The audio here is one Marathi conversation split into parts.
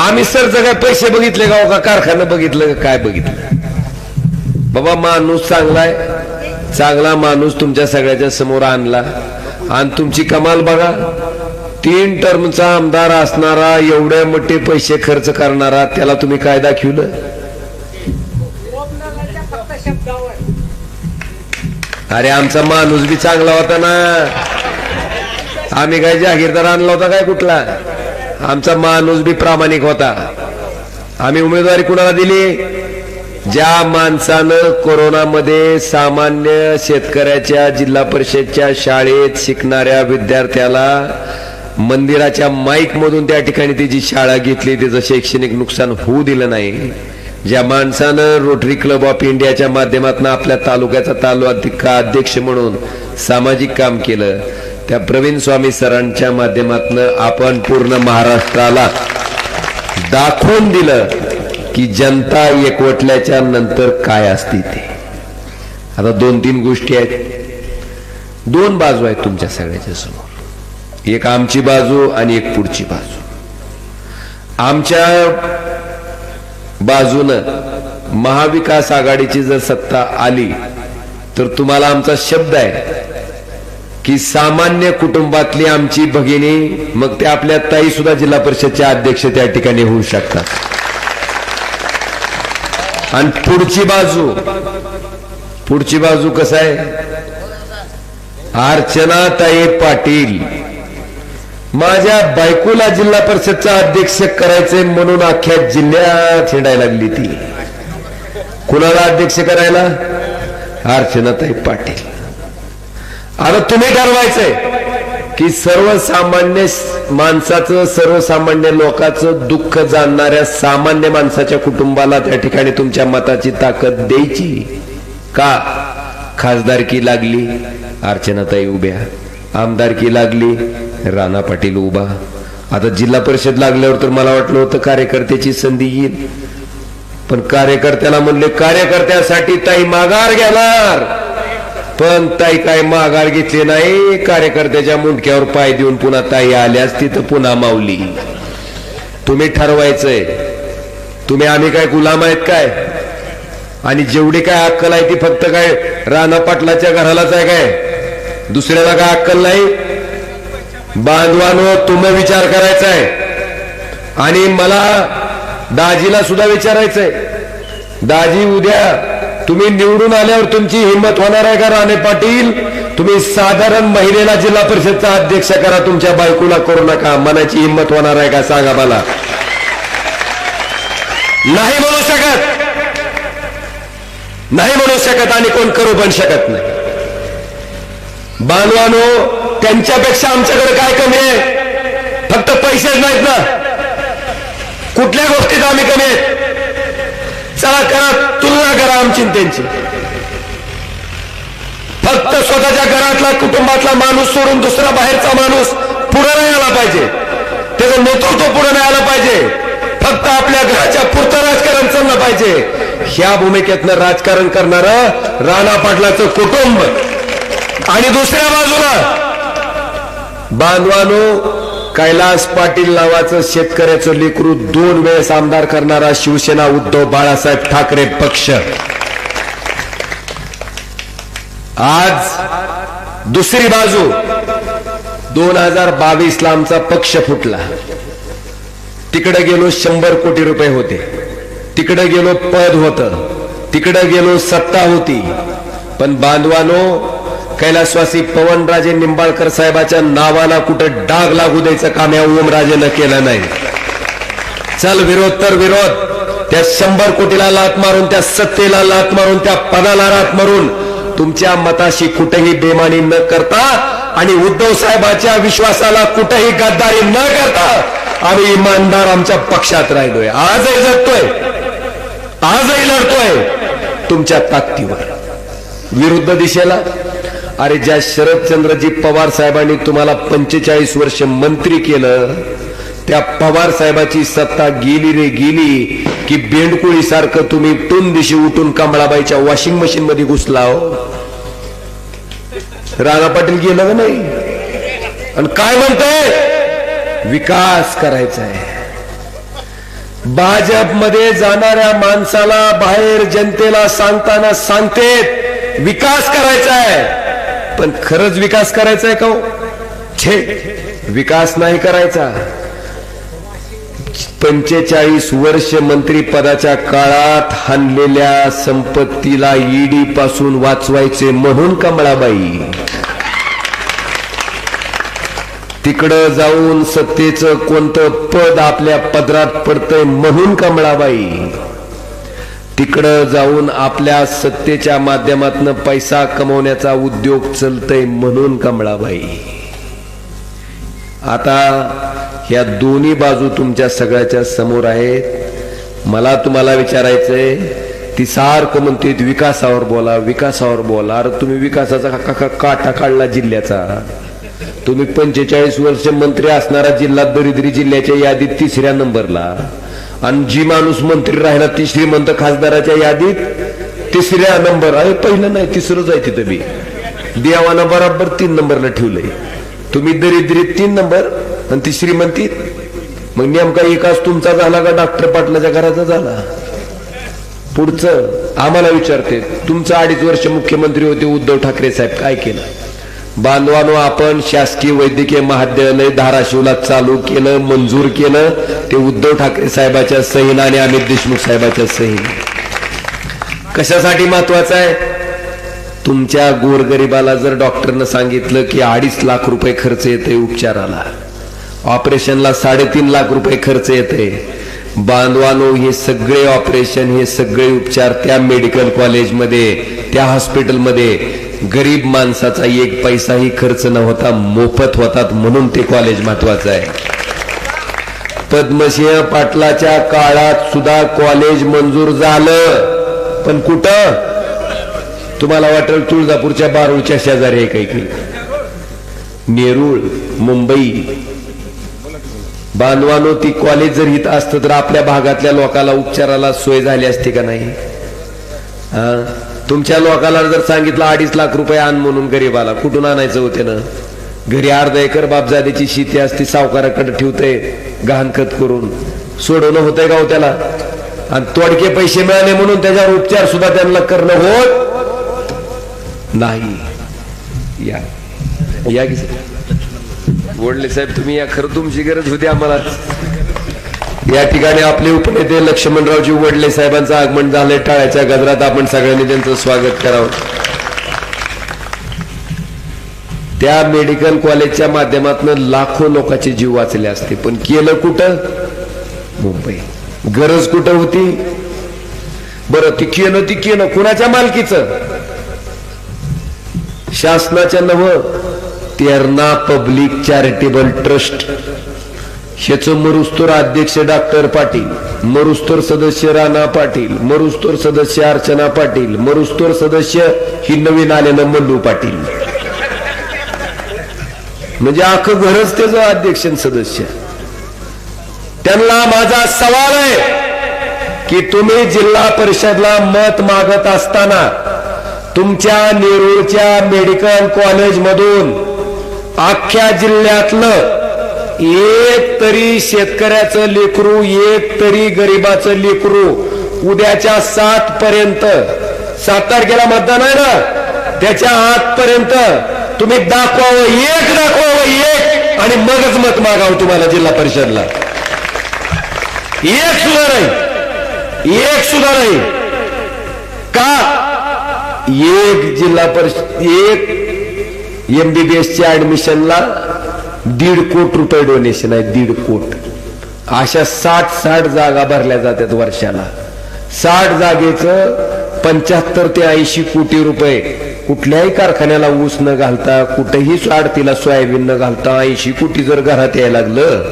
आम्ही सर काय पैसे बघितले का कारखाना बघितलं का काय बघितलं? बाबा माणूस चांगलाय, चांगला माणूस तुमच्या सगळ्याच्या समोर आणला आणि तुमची कमाल बघा, 3 टर्मचा आमदार असणारा, एवढे मोठे पैसे खर्च करणारा, त्याला तुम्ही काय दाखवलं? अरे आमचा माणूस बी चांगला होता ना, आम्ही काय जागीरदार आणला होता काय कुठला? आमचा माणूस बी प्रामाणिक होता. आम्ही उमेदवारी कुणाला दिली? ज्या माणसानं कोरोनामध्ये सामान्य शेतकऱ्याच्या जिल्हा परिषदच्या शाळेत शिकणाऱ्या विद्यार्थ्याला मंदिराच्या माईक मधून त्या ठिकाणी त्याची शाळा घेतली, त्याचं शैक्षणिक नुकसान होऊ दिलं नाही, ज्या माणसानं रोटरी क्लब ऑफ इंडियाच्या माध्यमातून आपल्या तालुक्याचा तालुका अध्यक्ष म्हणून सामाजिक काम केलं, त्या प्रवीण स्वामी सरांच्या माध्यमातून आपण पूर्ण महाराष्ट्राला दाखवून दिलं की जनता एकवटल्याच्या नंतर काय असते ते. आता 2-3 गोष्टी आहेत, 2 बाजू आहेत तुमच्या सगळ्याच्या समोर, एक आमची बाजू आणि एक पुढची बाजू. आमच्या बाजूनं महाविकास आघाडीची जर सत्ता आली तर तुम्हाला आमचा शब्द आहे की सामान्य कुटुंबातली आमची भगिनी, मग ते आपल्या ताई सुद्धा जिल्हा परिषदच्या अध्यक्ष त्या ठिकाणी होऊ शकतात. आणि पुढची बाजू कसं आहे? अर्चनाताई पाटील माझ्या बायकोला जिल्हा परिषदचा अध्यक्ष करायचे म्हणून अख्ख्या जिल्ह्यात हिंडायला लागली. ती कुणाला अध्यक्ष करायला? अर्चनाताई पाटील. आता तुम्ही ठरवायचंय की सर्वसामान्य माणसाचं, सर्वसामान्य लोकांचं दुःख जाणणाऱ्या सामान्य माणसाच्या कुटुंबाला त्या ठिकाणी तुमच्या मताची ताकद द्यायची का? खासदारकी लागली अर्चनाताई उभ्या, आमदारकी लागली राणा पाटील उभा, आता जिल्हा परिषद लागल्यावर तर मला वाटलं होतं कार्यकर्त्याची संधी येईल, पण कार्यकर्त्याला म्हणले कार्यकर्त्यासाठी ताई माघार घेणार, पण ताई काय माघार घेतली नाही. कार्यकर्त्याच्या मुंडक्यावर पाय देऊन पुन्हा ताई आल्यास तिथं पुन्हा मावली. तुम्ही ठरवायचंय, तुम्ही आम्ही काय गुलाम आहेत काय? आणि जेवढी काय अक्कल आहे ती फक्त काय राणा पाटलाच्या घरालाच आहे काय? दुसऱ्याला काय अक्कल नाही? बांधवानो, तुम्ही विचार करायचा आहे आणि मला दाजीला सुद्धा विचारायचंय. दाजी, उद्या तुम्ही निवडून आल्यावर तुमची हिंमत होणार आहे का राणे पाटील? तुम्ही साधारण महिलेला जिल्हा परिषदचा अध्यक्ष करा, तुमच्या बायकोला करू नका, मनाची हिंमत होणार आहे का सांगा मला? नाही म्हणू शकत, नाही म्हणू शकत आणि कोण करू पण शकत नाही. बांधवानो, त्यांच्यापेक्षा आमच्याकडे काय कमी आहे? फक्त पैसेच नाहीत ना, कुठल्या गोष्टीत आम्ही कमी आहेत? चला करा, तुलना करा आमची त्यांची. फक्त स्वतःच्या घरातला, कुटुंबातला माणूस सोडून दुसरा बाहेरचा माणूस पुढे नाही आला पाहिजे, त्याचं नेतृत्व पुढे नाही आलं पाहिजे, फक्त आपल्या घराच्या पुरतं राजकारण चाललं पाहिजे. ह्या भूमिकेतनं राजकारण करणारं राणा पाटलाचं कुटुंब. आणि दुसऱ्या बाजूला बांधवानो, कैलास पाटील नावाचं शेतकऱ्याचं लेकरू 2 वेळेस आमदार करणारा शिवसेना उद्धव बाळासाहेब ठाकरे पक्ष. आज दुसरी बाजू, 2022 ला आमचा पक्ष फुटला. तिकडे गेलो 100 कोटी रुपये होते, तिकडे गेलो पद होतं, तिकडे गेलो सत्ता होती, पण बांधवानो, कैलासवासी पवनराजे निंबाळकर साहेबाच्या नावाला कुठं डाग लागू द्यायचं काम या ओमराजेनं केलं नाही. चल विरोध तर विरोध, त्या 100 कोटीला लात मारून, त्या सत्तेला लात मारून, त्या पदाला लात मारून तुमच्या मताशी कुठेही बेमानी न करता आणि उद्धव साहेबाच्या विश्वासाला कुठेही गद्दारी न करता आम्ही इमानदार आमच्या पक्षात राहिलोय. आजही जगतोय, आजही लढतोय तुमच्या ताकदीवर. विरुद्ध दिशेला, अरे ज्या शरदचंद्रजी पवार साहेबांनी तुम्हाला 45 वर्ष मंत्री केलं, त्या पवार साहेबाची सत्ता गेली रे गेली की बेंडकुळी सारखं तुम्ही टून दिशी उठून कमळाबाईच्या वॉशिंग मशीन मध्ये घुसला. राणा पाटील गेलं का नाही? आणि काय म्हणताय? विकास करायचा आहे. भाजपमध्ये जाणाऱ्या माणसाला बाहेर जनतेला सांगताना सांगतेत विकास करायचा आहे, पण खरंच विकास करायचा आहे का हो? छे, विकास नाही करायचा. 45 वर्ष मंत्री पदाच्या काळात हाणलेल्या संपत्तीला ईडी पासून वाचवायचे म्हणून कमळाबाई तिकडं जाऊन सत्तेचं कोणतं पद आपल्या पदरात पडतंय म्हणून कमळाबाई तिकडं जाऊन आपल्या सत्तेच्या माध्यमातून पैसा कमवण्याचा उद्योग चलतय म्हणून कमळाबाई. आता ह्या दोन्ही बाजू तुमच्या सगळ्याच्या समोर आहेत. मला तुम्हाला विचारायचंय, ती सारखं म्हणते विकासावर बोला विकासावर बोला. अरे तुम्ही विकासाचा काटा काढला जिल्ह्याचा. तुम्ही 45 वर्ष मंत्री असणारा जिल्हा दरिद्री जिल्ह्याच्या यादीत 3ऱ्या नंबरला, आणि जी माणूस मंत्री राहिला ती श्रीमंत खासदाराच्या यादीत 3ऱ्या नंबर आहे. पहिलं नाही 3रंच आहे तिथं. बी देवानं बरोबर 3 नंबरला ठेवलंय. तुम्ही दरिद्रीत 3 नंबर आणि ती श्रीमंतीत. मग नेमका एकाच तुमचा झाला का डॉक्टर पाटलाच्या घराचा झाला? पुढचं आम्हाला विचारते, तुमचं 2.5 वर्ष मुख्यमंत्री होते उद्धव ठाकरे साहेब, काय केलं? बांधवानो, आपण शासकीय वैद्यकीय महाविद्यालय धाराशिवला चालू केलं, मंजूर केलं, ते उद्धव ठाकरे साहेबाच्या सहीनं आणि अमित देशमुख साहेबाच्या सहीनं. कशासाठी महत्वाचं आहे? तुमच्या गोरगरिबाला जर डॉक्टरनं सांगितलं की 2.5 लाख रुपये खर्च येते उपचाराला, ऑपरेशनला 3.5 लाख रुपये खर्च येते. बांधवानो, हे सगळे ऑपरेशन, हे सगळे उपचार त्या मेडिकल कॉलेजमध्ये, त्या हॉस्पिटलमध्ये गरीब माणसाचा 1 पैसाही खर्च न होता मोफत होतात, म्हणून ते कॉलेज महत्वाचं आहे. पद्मसिंह पाटलाच्या काळात सुद्धा कॉलेज मंजूर झालं, पण कुठं? तुम्हाला वाटेल तुळजापूरच्या बारूळच्या शेजारी आहे काही, नेरूळ, मुंबई. बांधवानो, ती कॉलेज जर हित असतं तर आपल्या भागातल्या लोकांना उपचाराला सोय झाली असती का नाही? तुमच्या लोकांना जर सांगितलं 2.5 लाख रुपये आण म्हणून गरीबाला, कुठून आणायचं होते ना? घरी 1/2 एकर बापजादेची शेती असती, सावकाराकडे ठेवते गहाणखत करून, सोडवणं होतंय का हो त्याला? आणि तोडके पैसे मिळाले म्हणून त्याच्यावर उपचार सुद्धा त्यांना करणं होत नाही. या या की वडले साहेब, तुम्ही या, खरं तुमची गरज होती आम्हाला. या ठिकाणी आपले उपनेते लक्ष्मणरावजी वडले साहेबांचं आगमन झालंय. टाळ्याच्या गजरात आपण सगळ्यांनी त्यांचं स्वागत करावं. त्या मेडिकल कॉलेजच्या माध्यमातून लाखो लोकांचे जीव वाचले असते, पण केलं कुठं? मुंबई. गरज कुठं होती? बरं, ती केलं कुणाच्या मालकीचं? शासनाच्या नव्हं. तेरणा पब्लिक चॅरिटेबल ट्रस्ट, ह्याचं मरुस्तोर अध्यक्ष डॉक्टर पाटील, मरुस्तोर सदस्य राणा पाटील, मरुस्तोर सदस्य अर्चना पाटील, मरुस्तोर सदस्य ही नवीन आलेलं मल्लू पाटील. म्हणजे अख्खं घरच त्याचं अध्यक्ष सदस्य. त्यांना माझा सवाल आहे की तुम्ही जिल्हा परिषदला मत मागत असताना तुमच्या नेरूळच्या मेडिकल कॉलेज मधून अख्ख्या जिल्ह्यातलं एक तरी शेतकऱ्याचं लेकरू, एक तरी गरीबाचं लेकरू उद्याच्या 7 पर्यंत, 7 तारखेला मतदान आहे ना, त्याच्या आतपर्यंत तुम्ही दाखवावं, एक, आणि मगच मत मागावं तुम्हाला जिल्हा परिषदला. एक सुद्धा नाही. का? एक जिल्हा परिषद, एक MBBSच्या ऍडमिशनला 1.5 कोटी रुपये डोनेशन आहे. 1.5 कोटी. अशा 60 जागा भरल्या जातात वर्षाला. 60 जागेचं 75 ते 80 कोटी रुपये. कुठल्याही कारखान्याला ऊस न घालता, कुठेही तिला सोयाबीन न घालता 80 कोटी जर घरात यायला लागलं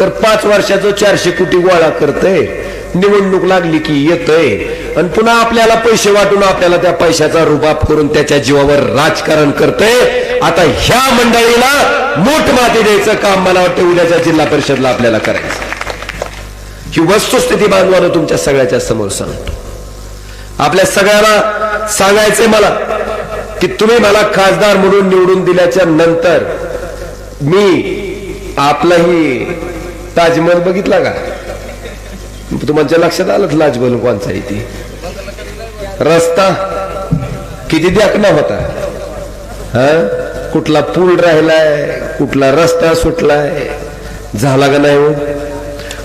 तर 5 वर्षाचं 400 कोटी गोळा करतंय. निवडणूक लागली की येतंय आणि पुन्हा आपल्याला पैसे वाटून आपल्याला त्या पैशाचा रुबाब करून त्याच्या जीवावर राजकारण करतंय. आता ह्या मंडळीला मोठ माती द्यायचं काम मला वाटतं उद्याच्या जिल्हा परिषदला आपल्याला करायचं. ही वस्तुस्थिती बांधवानं तुमच्या सगळ्याच्या समोर सांगतो. आपल्या सगळ्याला सांगायचंय मला की तुम्ही मला खासदार म्हणून निवडून दिल्याच्या नंतर मी आपलाही ताजमहल बघितला का? तुमच्या लक्षात आलं लाज बोलून कोणचा आहे ती रस्ता किती द्याकना होता हा कुठला पूल राहिलाय कुठला रस्ता सुटलाय झाला का नाही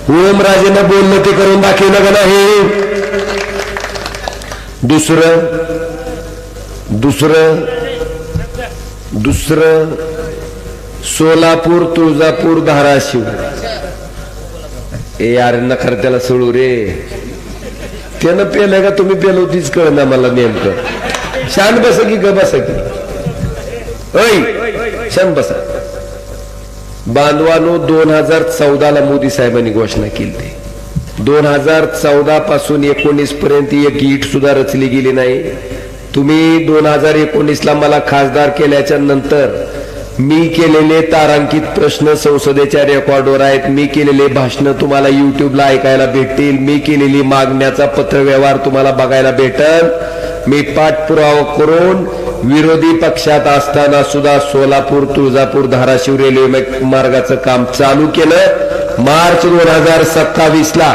ओमराजेनं बोललं ते करून दाखवलं का नाही दुसरं सोलापूर तुळजापूर धाराशिव ए यार नखर त्याला सोडू रे त्यानं पेलंय का तुम्ही पेलो तीच कळ ना मला नेमकं शांत बस की ग बस की ओय शांत बसा बांधवानो 2014 मोदी साहेबांनी घोषणा केली 2014 पासून 19 पर्यंत एक ईट सुद्धा रचली गेली नाही तुम्ही 2019 मला खासदार केल्याच्या नंतर मी केलेले तारांकित प्रश्न संसदेच्या रेकॉर्डवर आहेत मी केलेले भाषण तुम्हाला युट्यूबला ऐकायला भेटतील मी केलेली मागण्याचा पत्रव्यवहार तुम्हाला बघायला भेटल मी पाठपुरावा करून विरोधी पक्षात असताना सुद्धा सोलापूर तुळजापूर धाराशिव रेल्वे मार्गाचं काम चालू केलं मार्च 2027 ला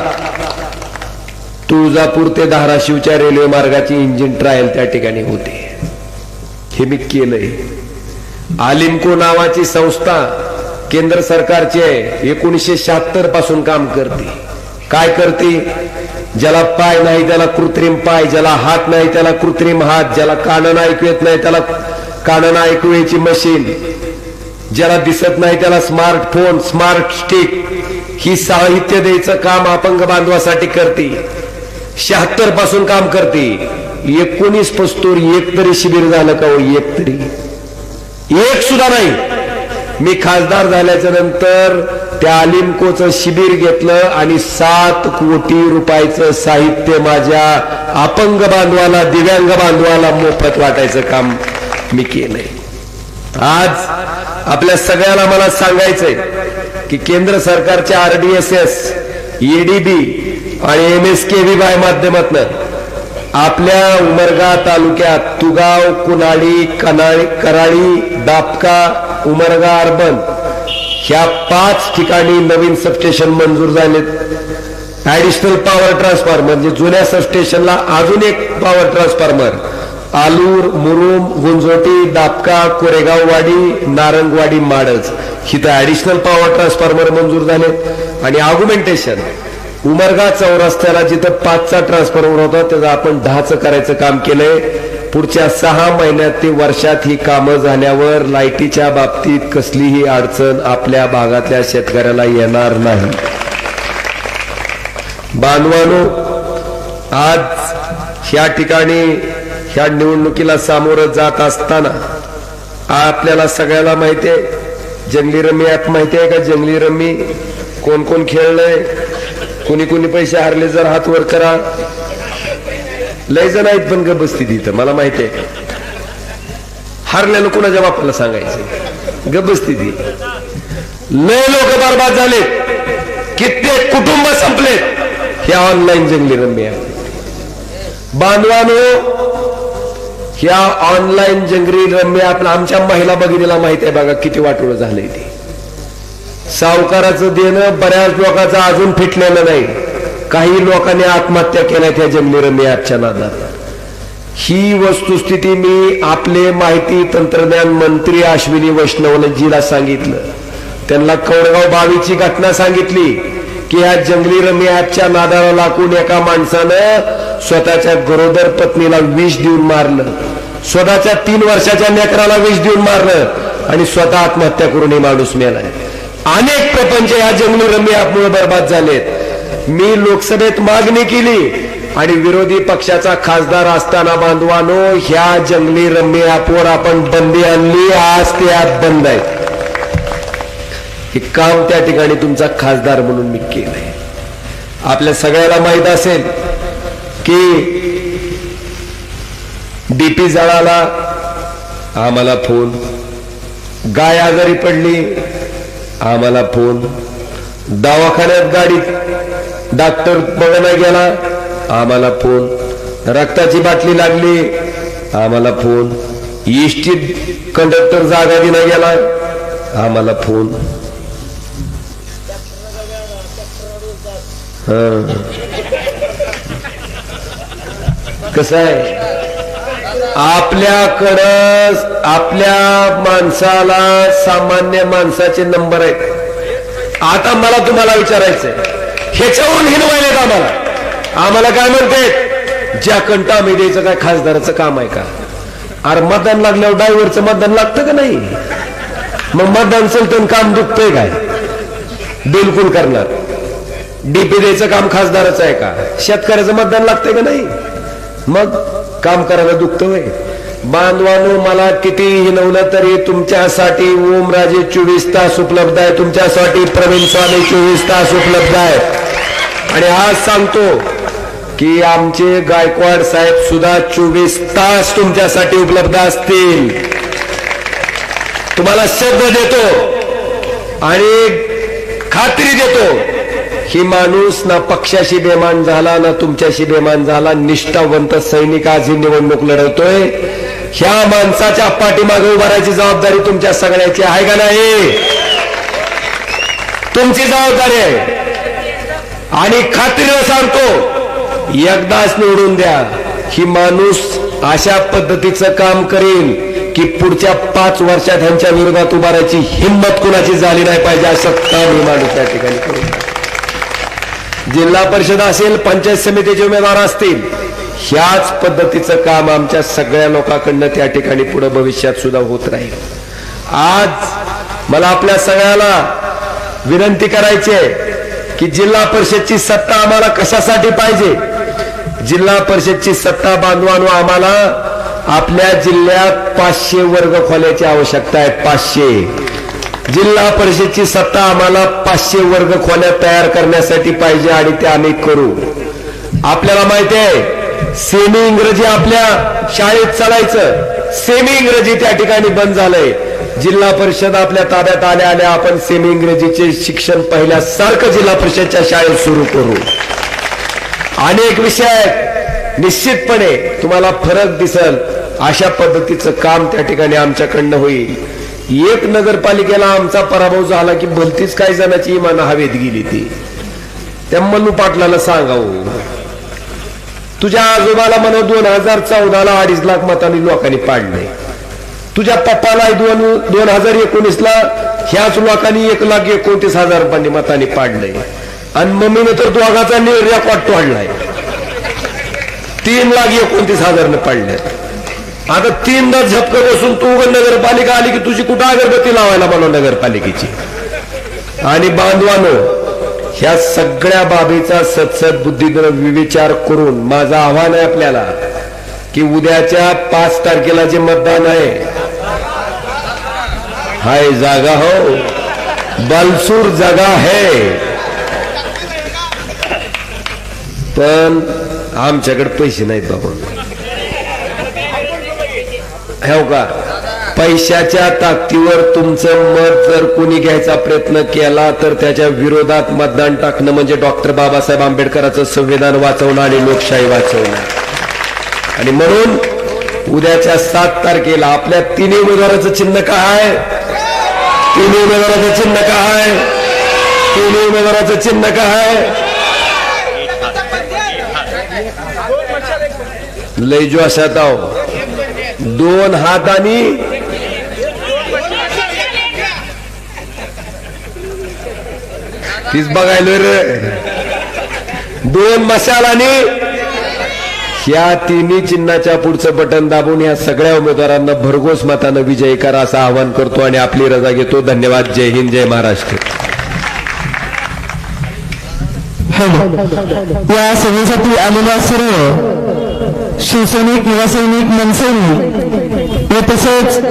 तुळजापूर ते धाराशिवच्या रेल्वे मार्गाची इंजिन ट्रायल त्या ठिकाणी होते हे मी केलंय आलिमको नावाची संस्था केंद्र सरकारची आहे 1976 पासून काम करते काय करते ज्याला पाय नाही त्याला कृत्रिम पाय ज्याला हात नाही त्याला कृत्रिम हात ज्याला कानं ऐकू येत नाही त्याला कानं ऐकू यायची मशीन ज्याला दिसत नाही त्याला स्मार्टफोन स्मार्ट स्टिक ही साहित्य द्यायचं काम अपंग बांधवासाठी करते 76 पासून काम करते 19 एक तरी शिबिर झालं का एक तरी एक सुद्धा नाही मी खासदार झाल्याच्या नंतर त्या आलिमकोचं शिबिर घेतलं आणि 7 कोटी रुपयाचं साहित्य माझ्या अपंग बांधवाला दिव्यांग बांधवाला मोफत वाटायचं काम मी केलंय आज आपल्या सगळ्याला मला सांगायचंय की केंद्र सरकारच्या RDSS EDB आणि MSKVY माध्यमातून आपल्या उमरगा तालुक्यात तुगाव कुनाळी कराळी दापका उमरगा अर्बन ह्या 5 ठिकाणी नवीन सबस्टेशन मंजूर झालेत ऍडिशनल पॉवर ट्रान्सफॉर्मर म्हणजे जुन्या सबस्टेशनला अजून एक पॉवर ट्रान्सफॉर्मर आलूर मुरुम गुंजोटी दापका कोरेगाववाडी नारंगवाडी माडज हिथं ऍडिशनल पॉवर ट्रान्सफॉर्मर मंजूर झालेत आणि ऑग्युमेंटेशन उमरगा चौरस्त्याला जिथं 5चा ट्रान्सफॉर्मर होता त्याचं आपण 10चं करायचं काम केलंय पुढच्या 6 महिन्यात ते वर्षात ही कामं झाल्यावर लाईटीच्या बाबतीत कसलीही अडचण आपल्या भागातल्या शेतकऱ्याला येणार नाही बांधवानो आज ह्या ठिकाणी ह्या निवडणुकीला सामोरं जात असताना आपल्याला सगळ्याला माहिती आहे जंगली रमी ऍप माहिती आहे का जंगली रमी कोण कोण खेळलंय कोणी कोणी पैसे हारले जर हात वर करा लय जण आहेत पण ग बसती तिथं मला माहिती आहे हारल्यानं कुणाच्या बापाला सांगायचं ग बसती ती लय लोक बरबाद झाले कित्येक कुटुंब संपलेत ह्या ऑनलाईन जंगली रमी बांधवानो ह्या ऑनलाईन जंगली रमी आमच्या महिला भगिनीला माहिती आहे बघा किती वाटोळं झालंय ते सावकाराचं देणं बऱ्याच लोकांचं अजून फिटलेलं नाही काही लोकांनी आत्महत्या केल्या त्या जंगली रमी ऍपच्या नादात ही वस्तुस्थिती मी आपले माहिती तंत्रज्ञान मंत्री अश्विनी वैष्णवजीला सांगितलं त्यांना कौडगाव बावीची घटना सांगितली की ह्या जंगली रमी ऍपच्या नादाला लागून एका माणसानं स्वतःच्या गरोदर पत्नीला विष देऊन मारलं स्वतःच्या 3 वर्षाच्या लेकराला विष देऊन मारलं आणि स्वतः आत्महत्या करून हे माणूस मेलाय अनेक प्रपंच या जंगली रमी ऍपमुळे बर्बाद झालेत मी लोकसभेत मागणी केली आणि विरोधी पक्षाचा खासदार असताना बांधवानो ह्या जंगली रमी ऍपवर आपण बंदी आणली आज ते ऍप बंद आहे हे काम त्या ठिकाणी तुमचा खासदार म्हणून मी केलंय आपल्या सगळ्याला माहित असेल की डीपी जळाला आम्हाला फोन गाय आजारी पडली आम्हाला फोन दवाखान्यात गाडी डॉक्टर बघायला गेला आम्हाला फोन रक्ताची बाटली लागली आम्हाला फोन एसटी कंडक्टर जागा देण्यात गेला आम्हाला फोन कसं आहे, आपल्याकडं आपल्या माणसाला सामान्य माणसाचे नंबर आहेत. आता मला तुम्हाला विचारायचंय, ह्याच्यावरून हिनवायलेत आम्हाला काय म्हणते, ज्या कंटा आम्ही द्यायचं काय खासदाराचं काम आहे का? अरे मतदान लागल्यावर ड्रायव्हरचं मतदान लागतं का नाही? मग मतदान चलतं काम दुखतंय काय? बिलकुल करणार. डीपी द्यायचं काम खासदाराचं आहे का? शेतकऱ्याचं मतदान लागतंय का नाही? मग काम करायला दुखतंय. बांधवानो, मला किती हिनवलं तरी तुमच्यासाठी ओमराजे 24 तास उपलब्ध आहे, तुमच्यासाठी प्रवीण स्वामी 24 तास उपलब्ध आहे. आणि आज सांगतो की आमचे गायकवाड साहेब सुद्धा 24 तास तुमच्यासाठी उपलब्ध असतील. तुम्हाला शब्द देतो आणि खात्री देतो, ही माणूस ना पक्षाशी बेमान झाला ना तुमच्याशी बेमान झाला, निष्ठावंत सैनिक आज ही निवडणूक लढवतोय. ह्या माणसाच्या पाठीमागे उभारायची जबाबदारी तुमच्या सगळ्याची आहे का नाही? तुमची जबाबदारी आहे. आणि खात्रीने सांगतो, एकदाच निवडून द्या. ही माणूस अशा पद्धतीचं काम करेल की पुढच्या 5 वर्षात ह्यांच्या विरोधात उभारायची हिंमत कुणाची झाली नाही पाहिजे, असं काम ही माणूस त्या ठिकाणी करून. जिल्हा परिषद असेल, पंचायत समितीचे उमेदवार असतील, ह्याच पद्धतीचं काम आमच्या सगळ्या लोकांकडनं त्या ठिकाणी पुढे भविष्यात सुद्धा होत राहील. आज मला आपल्या सगळ्याला विनंती करायची आहे की जिल्हा परिषदची सत्ता आम्हाला कशासाठी पाहिजे? जिल्हा परिषदची सत्ता बांधवानो, आम्हाला आपल्या जिल्ह्यात 500 वर्ग खोल्याची आवश्यकता आहे. 500 जिल्हा परिषदची सत्ता आम्हाला 500 वर्ग खोल्या तयार करण्यासाठी पाहिजे आणि ते आम्ही करू. आपल्याला माहिती आहे, सेमी इंग्रजी आपल्या शाळेत चालायचं, सेमी इंग्रजी त्या ठिकाणी बंद झालंय. जिल्हा परिषद आपल्या ताब्यात आल्या आल्या आपण सेमी इंग्रजीचे शिक्षण पहिल्यासारखं जिल्हा परिषदच्या शाळेत सुरू करू. अनेक विषय निश्चितपणे तुम्हाला फरक दिसल, अशा पद्धतीचं काम त्या ठिकाणी आमच्याकडनं होईल. एक नगरपालिकेला आमचा पराभव झाला की भलतीच काही जणांची इमान हवेत गेली. ती त्या मल्लू पाटलाला सांगावं, तुझ्या आजोबाला म्हणा 2014ला 2.5 लाख मतांनी लोकांनी पाडले, तुझ्या पप्पाला 2019ला ह्याच लोकांनी 1,29,000 मतांनी पाडले, आणि मम्मीने तर दोघाचा रेकॉर्ड तोडलाय, 3,29,000 पाडले. आता 3दा झपकं बसून तू नगरपालिका आली की तुझी कुठं अगरबत्ती लावायला म्हणून नगरपालिकेची. आणि बांधवानो, ह्या सगळ्या बाबीचा सत्सद बुद्धीनं विचार करून माझं आव्हान आहे आपल्याला की उद्याच्या 5 तारखेला जे मतदान आहे, हाय जागा हो, बलसूर जागा है, पण आमच्याकडे पैसे नाहीत बाबा. हो का? पैशाच्या ताकदीवर तुमचं मत जर कोणी घ्यायचा प्रयत्न केला तर त्याच्या विरोधात मतदान टाकणं म्हणजे डॉक्टर बाबासाहेब आंबेडकरांचं संविधान वाचवणं आणि लोकशाही वाचवणं. आणि म्हणून उद्याच्या 7 तारखेला आपल्या 3 उमेदवाराचं चिन्ह काय? 3 उमेदवाराचं चिन्ह काय? 3 उमेदवाराचं चिन्ह काय? लय जोशात आहो, 2 हातांनी तीच बघायलो रे, 2 मशालांनी ह्या 3 चिन्हाच्या पुढचं बटन दाबून या सगळ्या उमेदवारांना भरघोस मतानं विजयी करा असं आवाहन करतो आणि आपली रजा घेतो. धन्यवाद. जय हिंद, जय महाराष्ट्र. या सभेसाठी आलेल्या सर्व शिवसैनिक, युवासैनिक, मनसैनिक व तसेच